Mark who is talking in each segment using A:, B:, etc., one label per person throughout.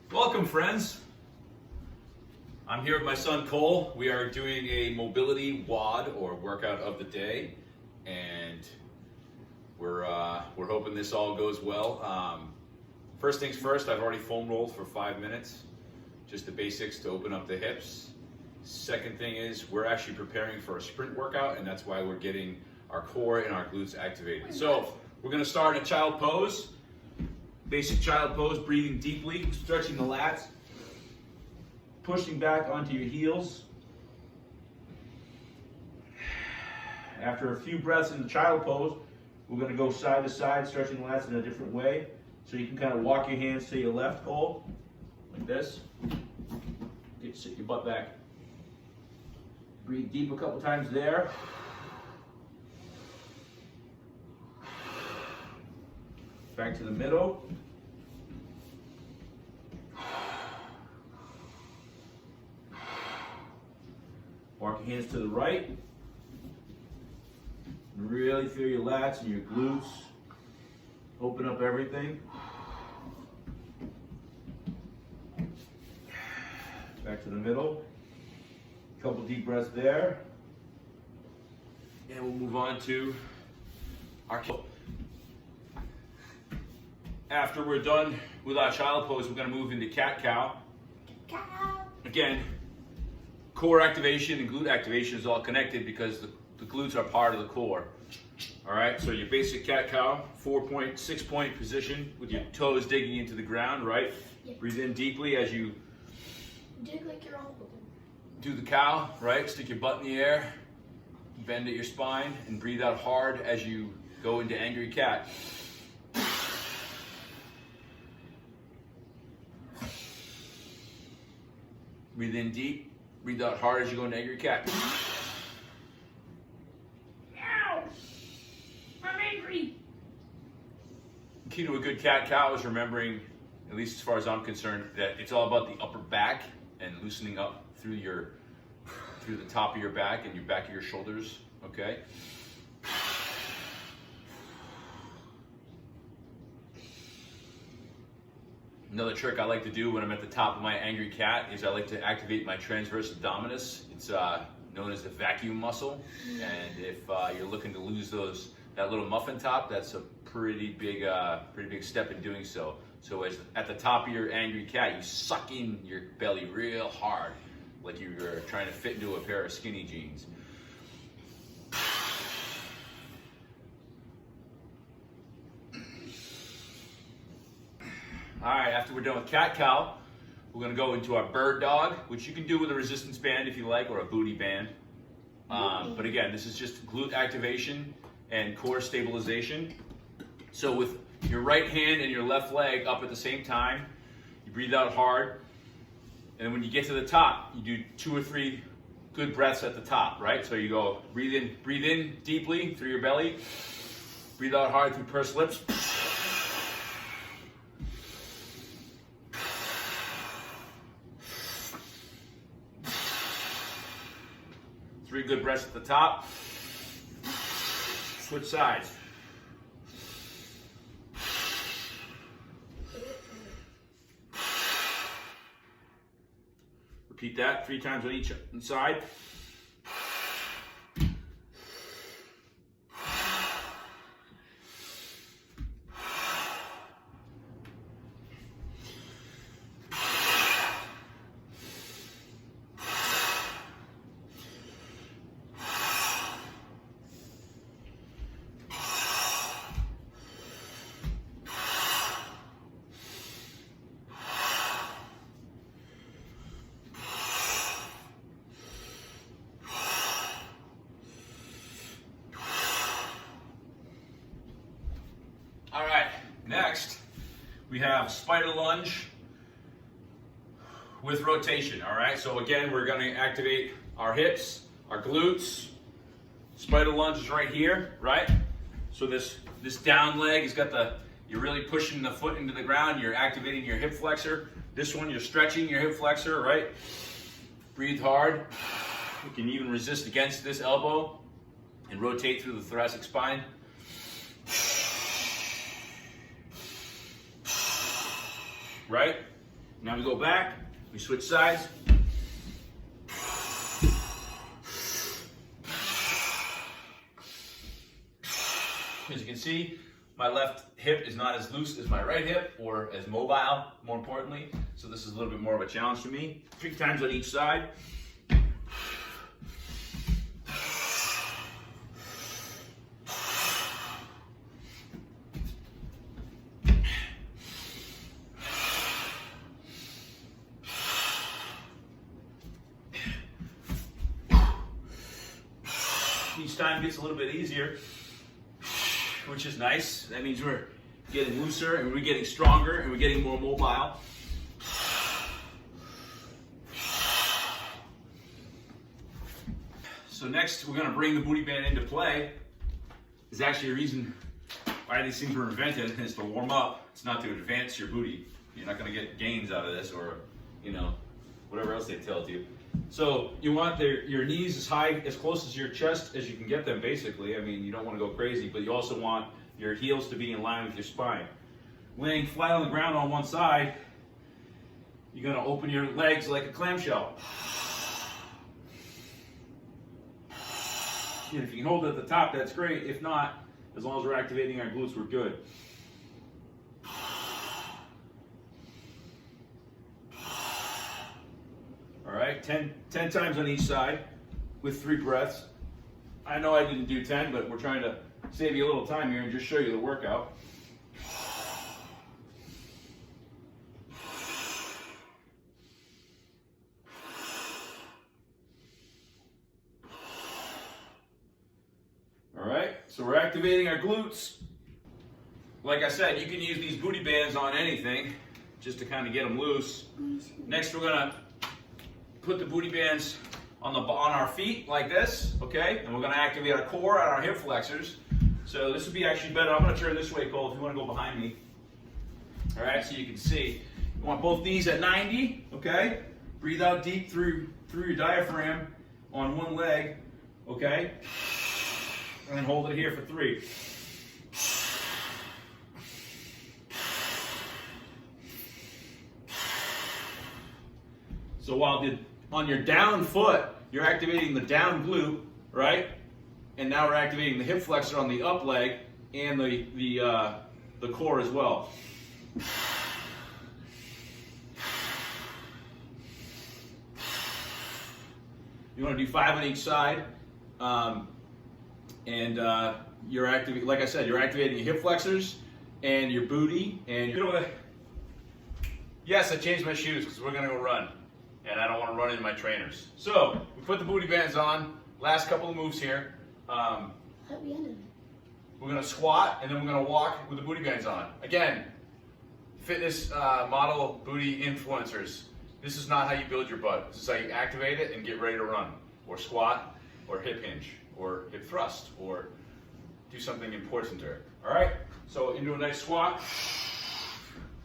A: Welcome, friends. I'm here with my son Cole. We are doing a mobility WOD, or workout of the day, and we're hoping this all goes well. First things first, I've already foam rolled for 5 minutes, just the basics to open up the hips. Second thing is we're actually preparing for a sprint workout, and that's why we're getting our core and our glutes activated. So we're going to start in a child pose. Basic child pose, breathing deeply, stretching the lats, pushing back onto your heels. After a few breaths in the child pose, we're going to go side to side, stretching the lats in a different way. So you can kind of walk your hands to your left, Cole, like this. Sit your butt back. Breathe deep a couple times there. Back to the middle. Walk your hands to the right. Really feel your lats and your glutes. Open up everything. Back to the middle. Couple deep breaths there. And we'll move on to our After we're done with our child pose, we're going to move into cat-cow. Again, core activation and glute activation is all connected because the glutes are part of the core. All right, so your basic cat-cow, 4-point, 6-point position with your toes digging into the ground, right?
B: Yep.
A: Breathe in deeply as you
B: Dig like you're on.
A: do the cow, right? Stick your butt in the air, bend at your spine, and breathe out hard as you go into angry cat. Breathe in deep, breathe out hard as you go into angry cat.
B: Ow! I'm angry.
A: Key to a good cat-cow is remembering, at least as far as I'm concerned, that it's all about the upper back and loosening up through the top of your back and your back of your shoulders, okay? Another trick I like to do when I'm at the top of my angry cat is I like to activate my transverse abdominis. It's known as the vacuum muscle, and if you're looking to lose that little muffin top, that's a pretty big step in doing so. So as at the top of your angry cat, you suck in your belly real hard, like you were trying to fit into a pair of skinny jeans. All right, after we're done with cat-cow, we're gonna go into our bird dog, which you can do with a resistance band if you like, or a booty band. But again, this is just glute activation and core stabilization. So with your right hand and your left leg up at the same time, you breathe out hard, and when you get to the top, you do 2 or 3 good breaths at the top, right? So you go, breathe in deeply through your belly, breathe out hard through pursed lips. 3 good breaths at the top. Switch sides. Repeat that 3 times on each side. All right, next we have spider lunge with rotation. All right, so again, we're going to activate our hips, our glutes. Spider lunge is right here, right? So this down leg has got you're really pushing the foot into the ground. You're activating your hip flexor. This one, you're stretching your hip flexor, right? Breathe hard. You can even resist against this elbow and rotate through the thoracic spine. Right? Now we go back, we switch sides. As you can see, my left hip is not as loose as my right hip, or as mobile, more importantly. So this is a little bit more of a challenge for me. 3 times on each side. Each time gets a little bit easier, which is nice. That means we're getting looser and we're getting stronger and we're getting more mobile. So next, we're going to bring the booty band into play. There's actually a reason why these things were invented, and it's to warm up. It's not to advance your booty. You're not going to get gains out of this, or whatever else they tell you. So you want your knees as high, as close as your chest as you can get them, basically. I mean, you don't want to go crazy, but you also want your heels to be in line with your spine. Laying flat on the ground on one side, you're going to open your legs like a clamshell. And if you can hold it at the top, that's great. If not, as long as we're activating our glutes, we're good. All right, 10 times on each side with 3 breaths. I know I didn't do 10, but we're trying to save you a little time here and just show you the workout. All right, so we're activating our glutes. Like I said, you can use these booty bands on anything just to kind of get them loose. Next, we're gonna put the booty bands on our feet like this, okay? And we're gonna activate our core and our hip flexors. So this would be actually better. I'm gonna turn this way, Cole, if you wanna go behind me. All right, so you can see. You want both knees at 90, okay? Breathe out deep through your diaphragm on one leg, okay? And then hold it here for 3. So on your down foot, you're activating the down glute, right? And now we're activating the hip flexor on the up leg and the core as well. You want to do 5 on each side, you're activating, like I said, you're activating your hip flexors and your booty, and yes, I changed my shoes because we're gonna go run. And I don't want to run into my trainers. So, we put the booty bands on. Last couple of moves here. We're going to squat, and then we're going to walk with the booty bands on. Again, fitness model booty influencers. This is not how you build your butt. This is how you activate it and get ready to run. Or squat, or hip hinge, or hip thrust, or do something important there. All right? So, into a nice squat.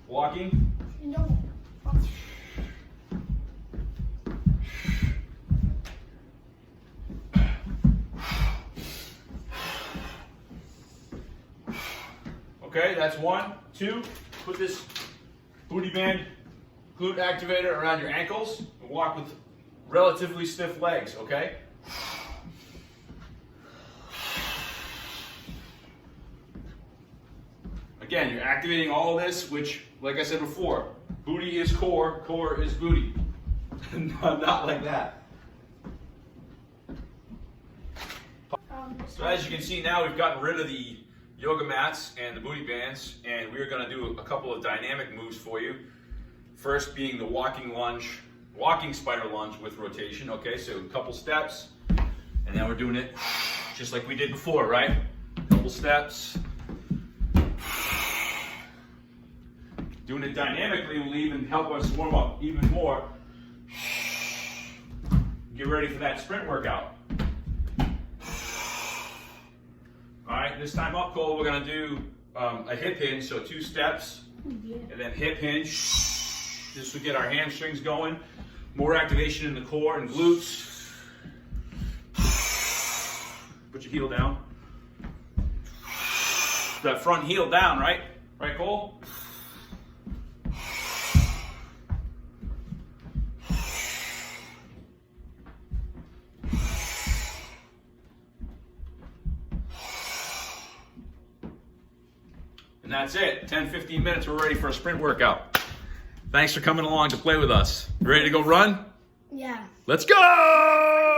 A: Walking. Okay, that's 1. 2, put this booty band glute activator around your ankles and walk with relatively stiff legs, okay? Again, you're activating all of this, which, like I said before, booty is core, core is booty. Not like that. So as you can see now, we've gotten rid of the yoga mats and the booty bands, and we're going to do a couple of dynamic moves for you. First being the walking spider lunge with rotation, okay? So a couple steps, and then we're doing it just like we did before, right? Couple steps. Doing it dynamically will even help us warm up even more. Get ready for that sprint workout. All right, this time up, Cole, we're gonna do a hip hinge, so 2 steps, and then hip hinge. This will get our hamstrings going. More activation in the core and glutes. Put your heel down. That front heel down, right? Right, Cole? And that's it. 10, 15 minutes, we're ready for a sprint workout. Thanks for coming along to play with us. You ready to go run?
B: Yeah.
A: Let's go!